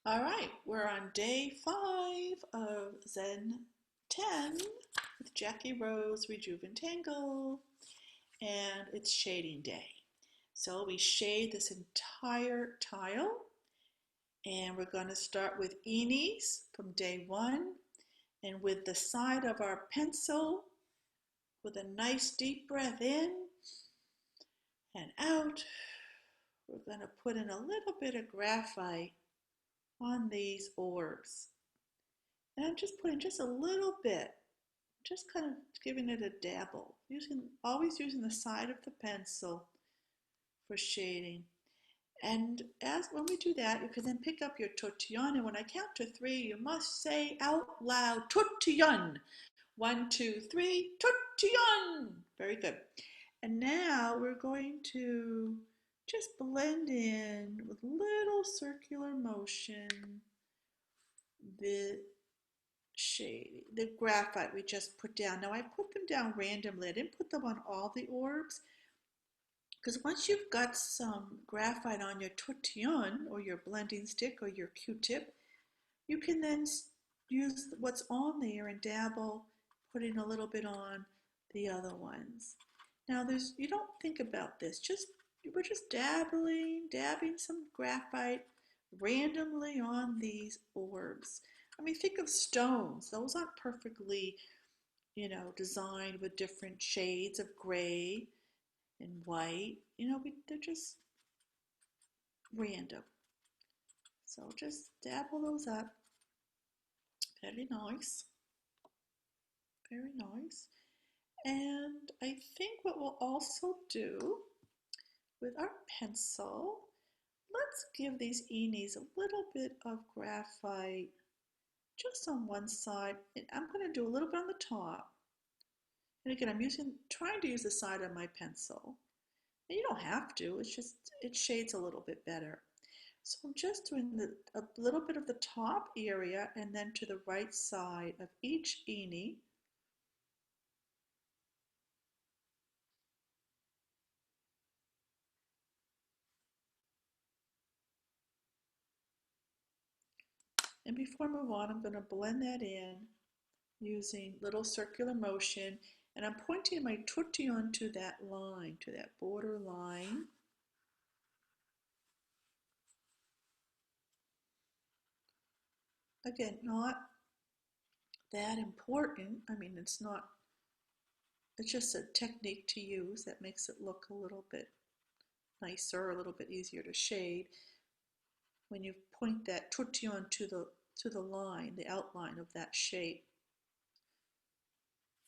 All right, we're on day 5 of Zen 10 with Jackie Rose Rejuventangle, and it's shading day. So we shade this entire tile, and we're going to start with Eenies from day 1, and with the side of our pencil, with a nice deep breath in and out, we're going to put in a little bit of graphite on these orbs. And I'm just putting just a little bit, just kind of giving it a dabble, always using the side of the pencil for shading. And as when we do that, you can then pick up your tortillon, and when I count to 3, you must say out loud, tortillon. 1, 2, 3, tortillon. Very good. And now we're going to just blend in with little circular motion the shade, the graphite we just put down. Now I put them down randomly. I didn't put them on all the orbs because once you've got some graphite on your tortillon or your blending stick or your Q-tip, you can then use what's on there and dabble, putting a little bit on the other ones. Now you don't think about this. We're just dabbing some graphite randomly on these orbs. I mean, think of stones. Those aren't perfectly, designed with different shades of gray and white. They're just random. So just dabble those up. Very nice. Very nice. And I think what we'll also do with our pencil, let's give these Eenies a little bit of graphite just on one side. And I'm going to do a little bit on the top. And again, I'm trying to use the side of my pencil. And you don't have to, it shades a little bit better. So I'm just doing a little bit of the top area and then to the right side of each Eenie. And before I move on, I'm going to blend that in using little circular motion. And I'm pointing my tortillon to that line, to that border line. Again, not that important. I mean, it's just a technique to use that makes it look a little bit nicer, a little bit easier to shade when you point that tortillon to the line, the outline of that shape.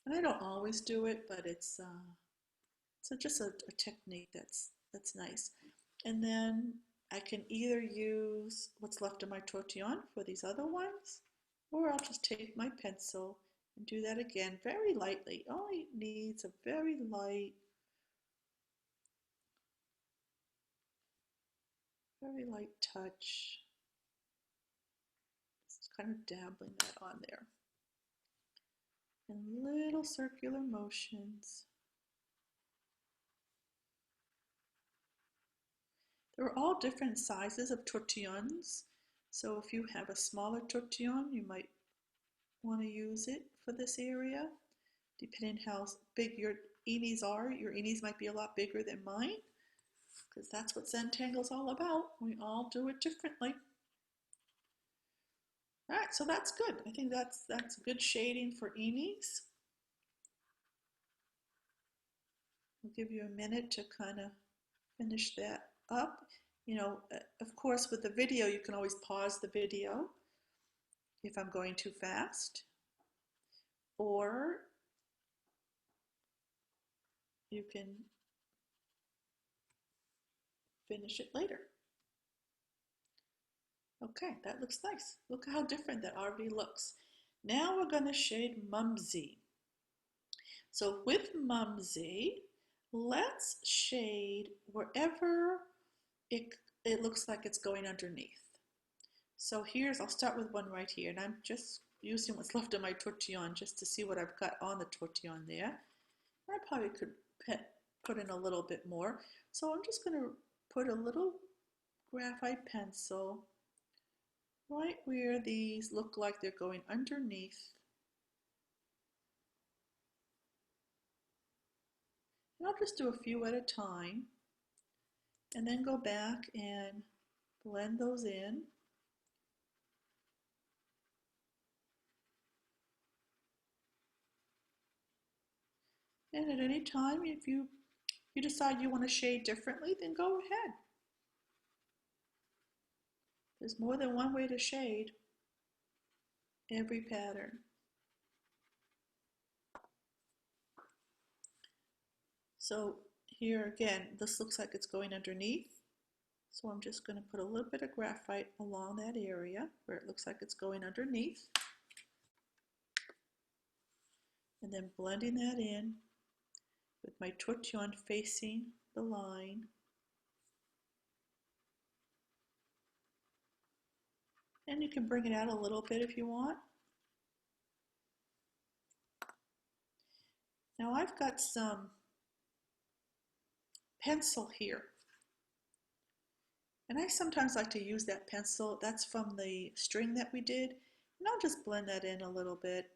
And I don't always do it, but it's just a technique that's nice. And then I can either use what's left of my tortillon for these other ones, or I'll just take my pencil and do that again very lightly. It only needs a very light touch. Just kind of dabbling that on there. And little circular motions. There are all different sizes of tortillons. So if you have a smaller tortillon, you might want to use it for this area. Depending how big your Eenies are, your Eenies might be a lot bigger than mine, because that's what Zentangle is all about. We all do it differently. All right, so that's good. I think that's good shading for Eenies. I'll give you a minute to kind of finish that up. Of course, with the video, you can always pause the video if I'm going too fast, or you can finish it later. Okay, that looks nice. Look how different that already looks. Now we're going to shade Mumsy. So with Mumsy, let's shade wherever it looks like it's going underneath. So I'll start with one right here, and I'm just using what's left of my tortillon just to see what I've got on the tortillon there. I probably could put in a little bit more. So I'm just going to put a little graphite pencil right where these look like they're going underneath. And I'll just do a few at a time and then go back and blend those in. And at any time, if you decide you want to shade differently, then go ahead. There's more than one way to shade every pattern. So here again, this looks like it's going underneath. So I'm just going to put a little bit of graphite along that area where it looks like it's going underneath. And then blending that in with my tortillon facing the line. And you can bring it out a little bit if you want. Now I've got some pencil here. And I sometimes like to use that pencil. That's from the string that we did. And I'll just blend that in a little bit.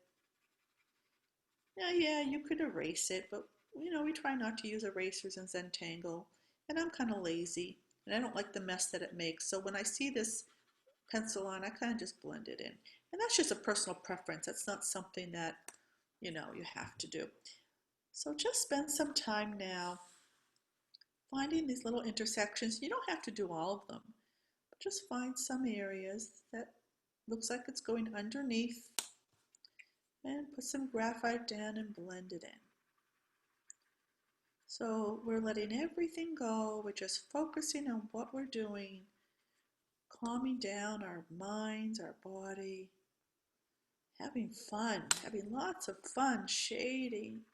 Now, yeah, you could erase it, but you know, we try not to use erasers in Zentangle. And I'm kind of lazy, and I don't like the mess that it makes. So when I see this pencil on, I kind of just blend it in. And that's just a personal preference. That's not something that, you know, you have to do. So just spend some time now finding these little intersections. You don't have to do all of them, but just find some areas that looks like it's going underneath and put some graphite down and blend it in. So we're letting everything go. We're just focusing on what we're doing, calming down our minds, our body, having fun, having lots of fun shading.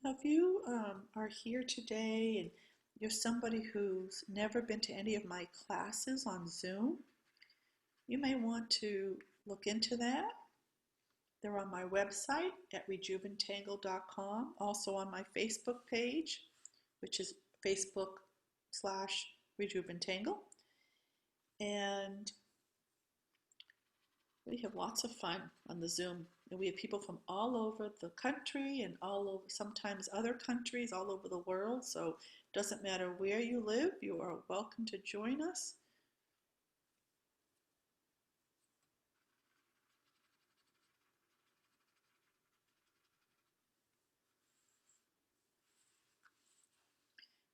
Now, if you are here today and you're somebody who's never been to any of my classes on Zoom, you may want to look into that. They're on my website at rejuventangle.com, also on my Facebook page, which is Facebook/rejuventangle. And we have lots of fun on the Zoom. And we have people from all over the country and all over, sometimes other countries, all over the world. So it doesn't matter where you live, you are welcome to join us.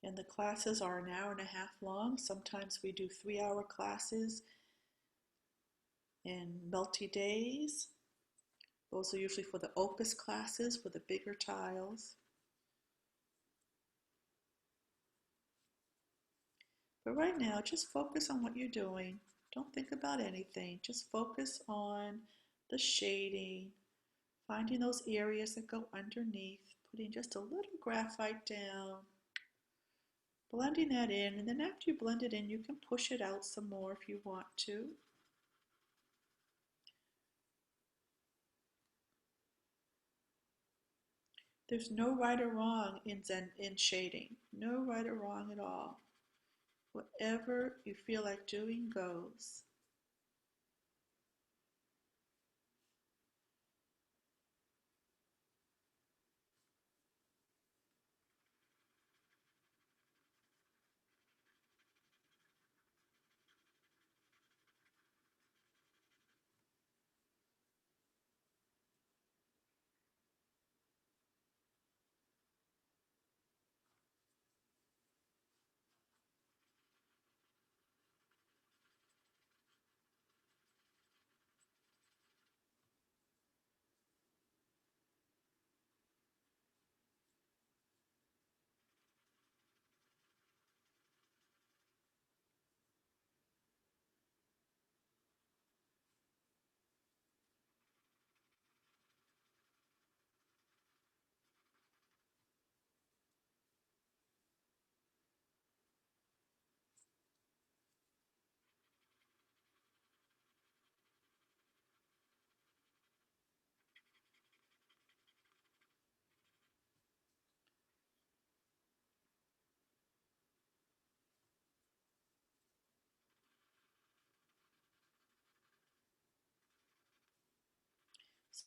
And the classes are an hour and a half long. Sometimes we do 3-hour classes and multi-days. Those are usually for the opus classes, for the bigger tiles. But right now, just focus on what you're doing. Don't think about anything. Just focus on the shading, finding those areas that go underneath, putting just a little graphite down, blending that in, and then after you blend it in, you can push it out some more if you want to. There's no right or wrong in shading. No right or wrong at all. Whatever you feel like doing goes.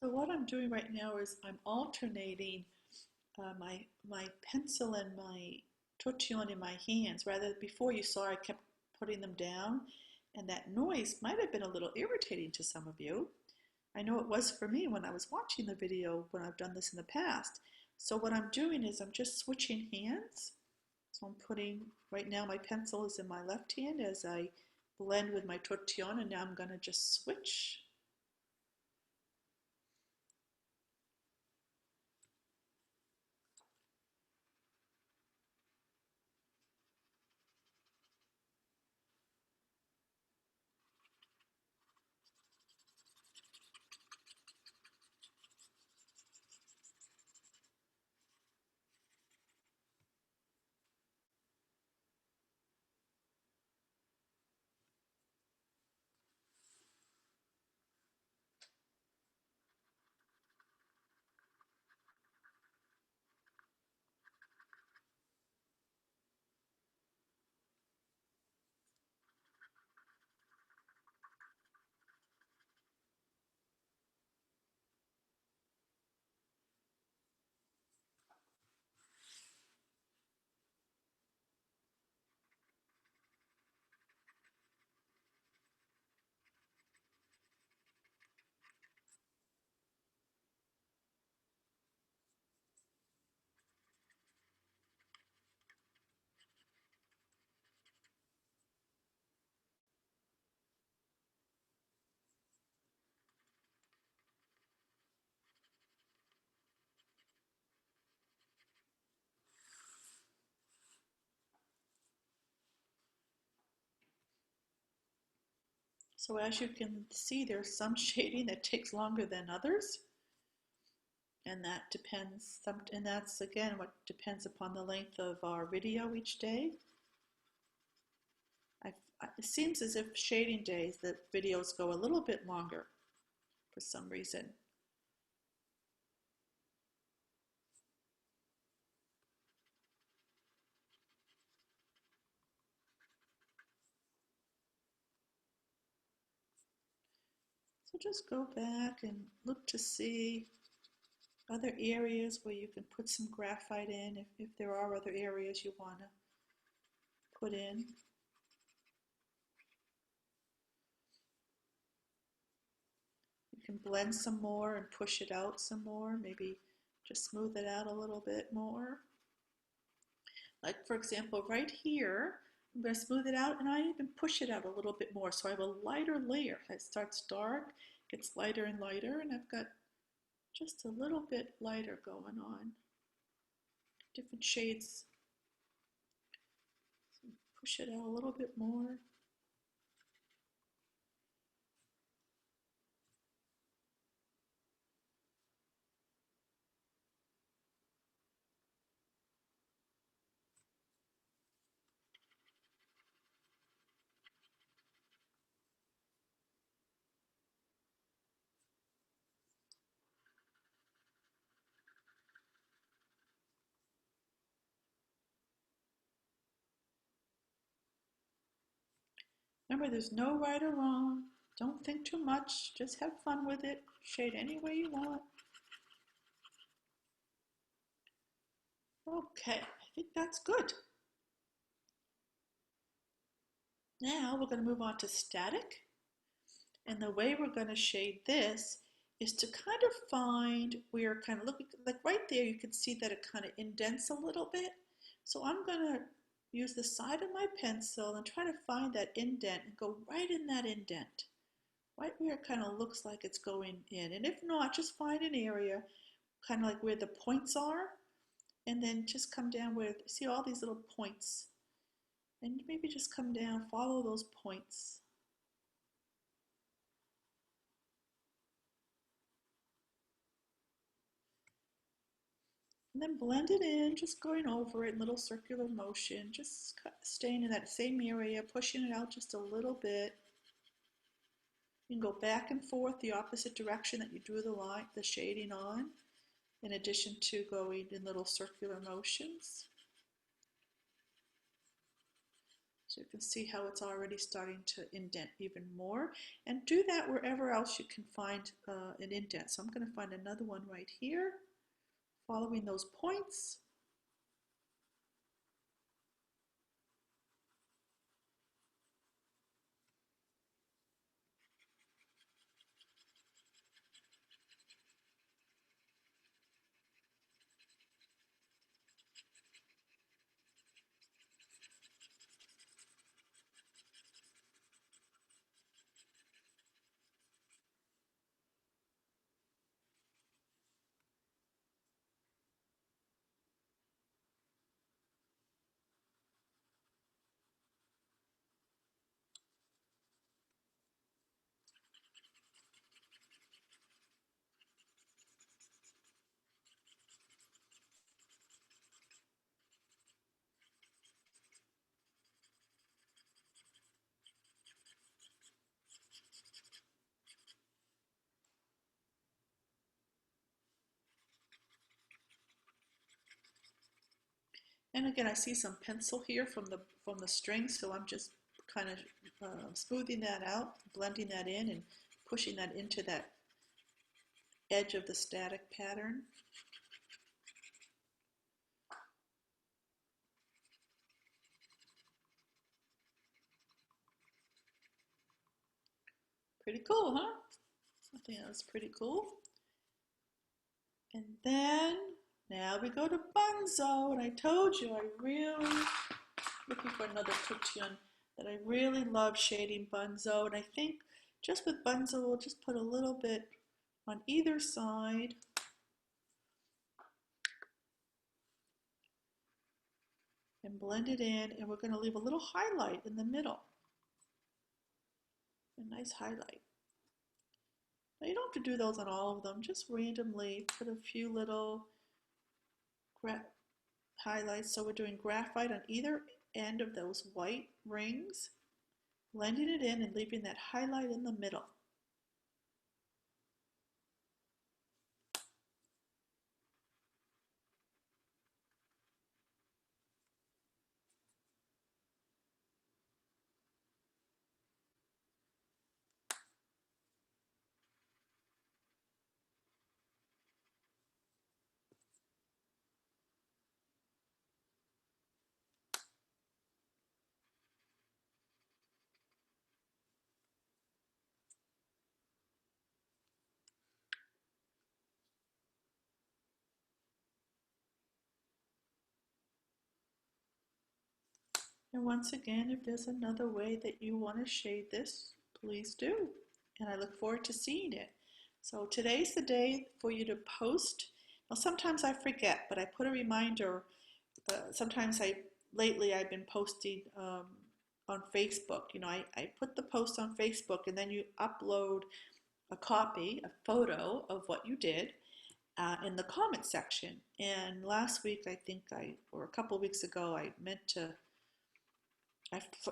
So what I'm doing right now is I'm alternating my pencil and my tortillon in my hands. Rather, before you saw I kept putting them down, and that noise might have been a little irritating to some of you. I know it was for me when I was watching the video when I've done this in the past. So what I'm doing is I'm just switching hands. So I'm putting, right now my pencil is in my left hand as I blend with my tortillon, and now I'm going to just switch. So as you can see, there's some shading that takes longer than others, and that depends, and that's again what depends upon the length of our video each day. It seems as if shading days, the videos go a little bit longer for some reason. So just go back and look to see other areas where you can put some graphite in, if there are other areas you want to put in. You can blend some more and push it out some more, maybe just smooth it out a little bit more. Like for example, right here, I'm going to smooth it out and I even push it out a little bit more so I have a lighter layer. It starts dark, gets lighter and lighter, and I've got just a little bit lighter going on. Different shades. So push it out a little bit more. Remember, there's no right or wrong. Don't think too much. Just have fun with it. Shade any way you want. Okay, I think that's good. Now we're going to move on to static. And the way we're going to shade this is to kind of find where kind of look like right there, you can see that it kind of indents a little bit. So I'm going to use the side of my pencil and try to find that indent and go right in that indent, right where it kind of looks like it's going in. And if not, just find an area kind of like where the points are, and then just come down where, see all these little points, and maybe just come down, follow those points. And then blend it in, just going over it in little circular motion, just staying in that same area, pushing it out just a little bit. You can go back and forth the opposite direction that you drew the line, the shading on, in addition to going in little circular motions. So you can see how it's already starting to indent even more. And do that wherever else you can find an indent. So I'm going to find another one right here, following those points. And again, I see some pencil here from the string, so I'm just kind of smoothing that out, blending that in, and pushing that into that edge of the static pattern. Pretty cool, huh? I think that's pretty cool. And then now we go to Bunzo, and I told you I really looking for another cartoon that I really love shading Bunzo, and I think just with Bunzo we'll just put a little bit on either side. And blend it in, and we're going to leave a little highlight in the middle. A nice highlight. Now you don't have to do those on all of them, just randomly put a few little highlights. So we're doing graphite on either end of those white rings, blending it in and leaving that highlight in the middle. And once again, if there's another way that you want to shade this, please do. And I look forward to seeing it. So today's the day for you to post. Now sometimes I forget, but I put a reminder. Sometimes lately I've been posting on Facebook. You know, I put the post on Facebook, and then you upload a copy, a photo of what you did in the comment section. And last week, or a couple of weeks ago, I meant to,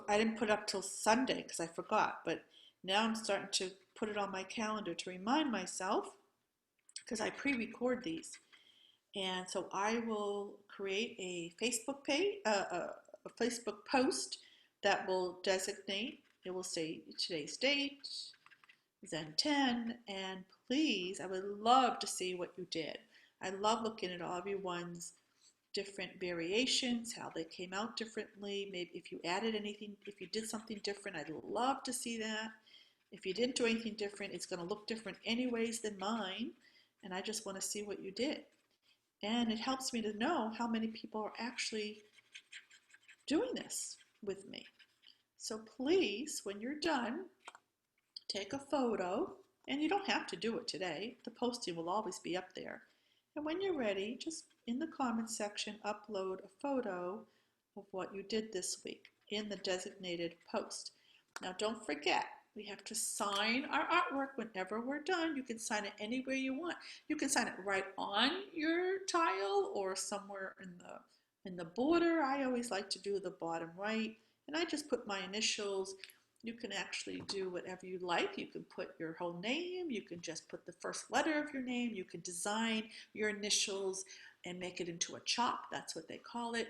I didn't put it up till Sunday because I forgot, but now I'm starting to put it on my calendar to remind myself, because I pre-record these. And so I will create a Facebook page, a Facebook post that will designate, it will say today's date, ZenTen, and please, I would love to see what you did. I love looking at all everyone's different variations, how they came out differently, maybe if you added anything, if you did something different, I'd love to see that. If you didn't do anything different, it's going to look different anyways than mine, and I just want to see what you did. And it helps me to know how many people are actually doing this with me. So please, when you're done, take a photo, and you don't have to do it today. The posting will always be up there. And when you're ready, just in the comments section, upload a photo of what you did this week in the designated post. Now don't forget, we have to sign our artwork whenever we're done. You can sign it anywhere you want. You can sign it right on your tile or somewhere in the border. I always like to do the bottom right, and I just put my initials. You can actually do whatever you like. You can put your whole name. You can just put the first letter of your name. You can design your initials and make it into a chalk. That's what they call it,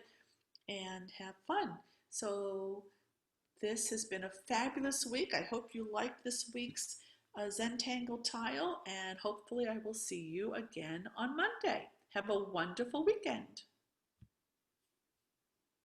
and have fun. So This has been a fabulous week. I hope you liked this week's Zentangle tile, and hopefully I will see you again on Monday. Have a wonderful weekend.